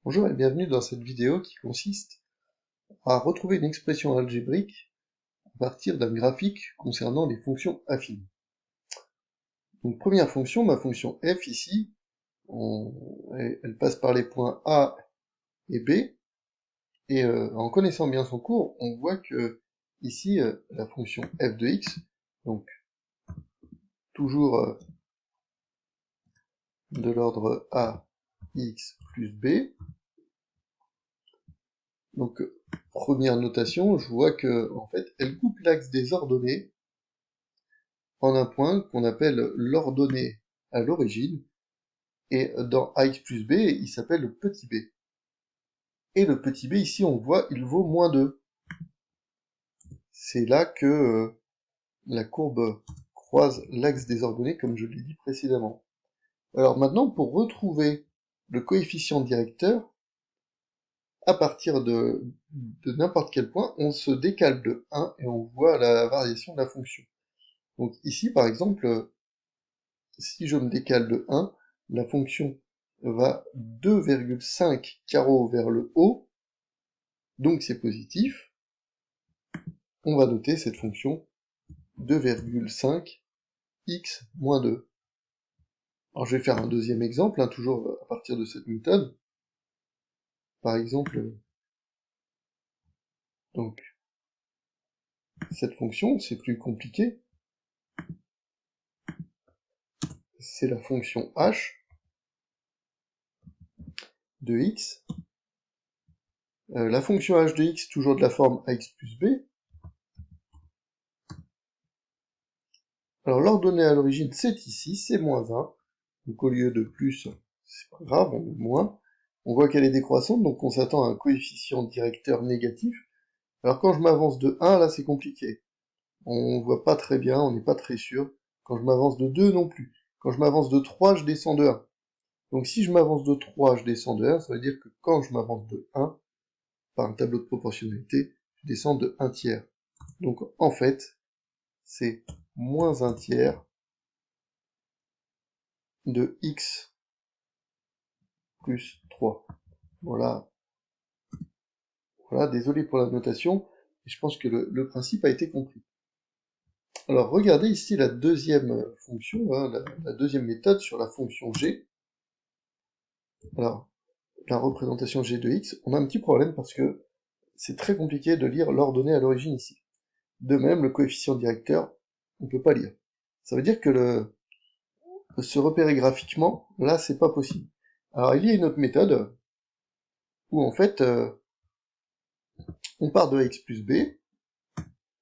Bonjour et bienvenue dans cette vidéo qui consiste à retrouver une expression algébrique à partir d'un graphique concernant les fonctions affines. Donc première fonction, ma fonction f ici, elle passe par les points A et B, et en connaissant bien son cours, on voit que ici, la fonction f de x, donc toujours de l'ordre a x plus b, donc première notation, je vois que en fait, elle coupe l'axe des ordonnées en un point qu'on appelle l'ordonnée à l'origine, et dans ax plus b, il s'appelle le petit b. Et le petit b, ici, on voit, il vaut moins 2. C'est là que la courbe croise l'axe des ordonnées, comme je l'ai dit précédemment. Alors maintenant, pour retrouver le coefficient directeur, à partir de n'importe quel point, on se décale de 1 et on voit la variation de la fonction. Donc ici, par exemple, si je me décale de 1, la fonction va 2,5 carreaux vers le haut, donc c'est positif. On va noter cette fonction 2,5 x moins 2. Alors je vais faire un deuxième exemple, toujours à partir de cette méthode. Par exemple, donc cette fonction, c'est plus compliqué, c'est la fonction h de x. La fonction h de x, toujours de la forme ax plus b. Alors l'ordonnée à l'origine, c'est ici, c'est moins 1. Donc au lieu de plus, c'est pas grave, on met moins. On voit qu'elle est décroissante, donc on s'attend à un coefficient directeur négatif. Alors quand je m'avance de 1, là c'est compliqué. On voit pas très bien, on n'est pas très sûr. Quand je m'avance de 2 non plus. Quand je m'avance de 3, je descends de 1. Donc si je m'avance de 3, je descends de 1, ça veut dire que quand je m'avance de 1, par un tableau de proportionnalité, je descends de 1 tiers. Donc en fait, c'est moins 1 tiers de x plus 3. Voilà, voilà, désolé pour la notation, je pense que le principe a été compris. Alors regardez ici la deuxième fonction, hein, la deuxième méthode sur la fonction g. Alors, la représentation g de x, on a un petit problème parce que c'est très compliqué de lire l'ordonnée à l'origine ici. De même, le coefficient directeur, on ne peut pas lire. Ça veut dire que se repérer graphiquement, là, c'est pas possible. Alors, il y a une autre méthode où, en fait, on part de x plus b,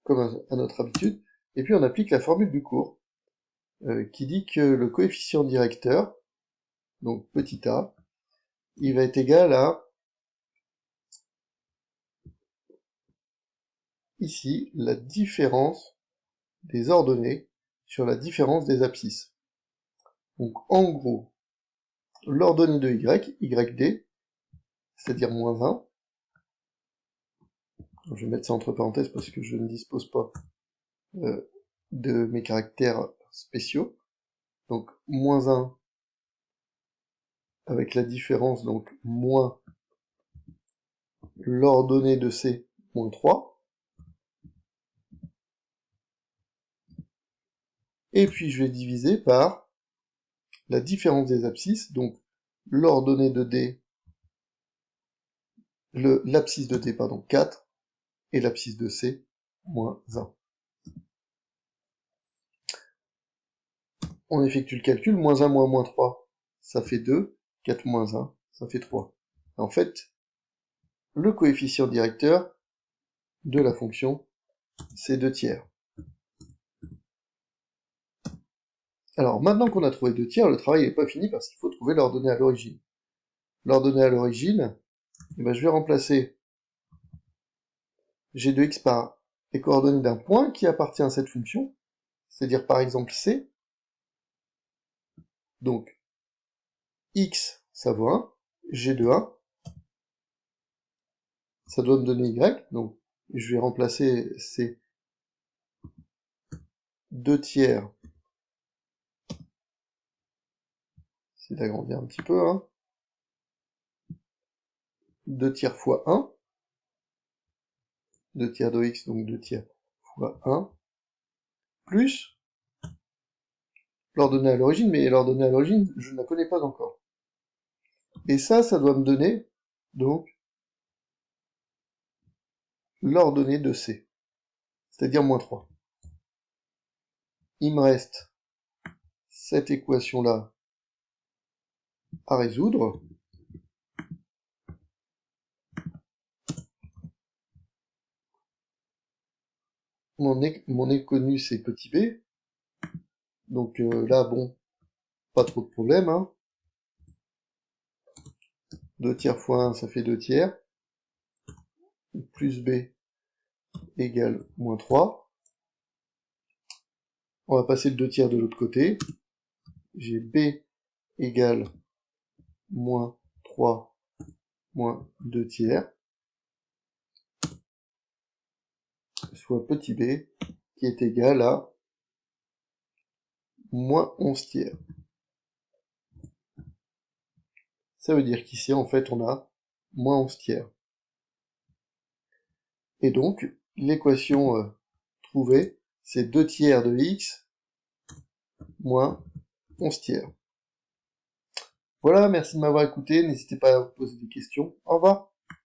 comme à notre habitude, et puis on applique la formule du cours, qui dit que le coefficient directeur, donc petit a, il va être égal à, ici, la différence des ordonnées sur la différence des abscisses. Donc en gros, l'ordonnée de y, yd, c'est-à-dire moins 1, je vais mettre ça entre parenthèses parce que je ne dispose pas de mes caractères spéciaux, donc moins 1 avec la différence, donc moins l'ordonnée de c, moins 3, et puis je vais diviser par la différence des abscisses, donc l'ordonnée de d, l'abscisse de d, pardon, 4, et l'abscisse de c, moins 1. On effectue le calcul, moins 1 moins moins 3, ça fait 2, 4 moins 1, ça fait 3. En fait, le coefficient directeur de la fonction, c'est 2 tiers. Alors, maintenant qu'on a trouvé 2 tiers, le travail n'est pas fini parce qu'il faut trouver l'ordonnée à l'origine. L'ordonnée à l'origine, eh ben, je vais remplacer g de x par les coordonnées d'un point qui appartient à cette fonction, c'est-à-dire par exemple c. Donc, x, ça vaut 1, g de 1, ça doit me donner y, donc je vais remplacer ces 2 tiers, c'est d'agrandir un petit peu, hein, 2 tiers fois 1, 2 tiers de x, donc 2 tiers fois 1, plus l'ordonnée à l'origine, mais l'ordonnée à l'origine, je ne la connais pas encore. Et ça doit me donner, donc, l'ordonnée de C, c'est-à-dire moins 3. Il me reste cette équation-là à résoudre. Mon inconnu, c'est petit b. Donc là, bon, pas trop de problème. Hein. 2 tiers fois 1, ça fait 2 tiers. Plus b égale moins 3. On va passer le 2 tiers de l'autre côté. J'ai b égale moins 3 moins 2 tiers, soit petit b, qui est égal à moins 11 tiers. Ça veut dire qu'ici, en fait, on a moins 11 tiers. Et donc, l'équation trouvée, c'est 2 tiers de x moins 11 tiers. Voilà, merci de m'avoir écouté, n'hésitez pas à vous poser des questions. Au revoir.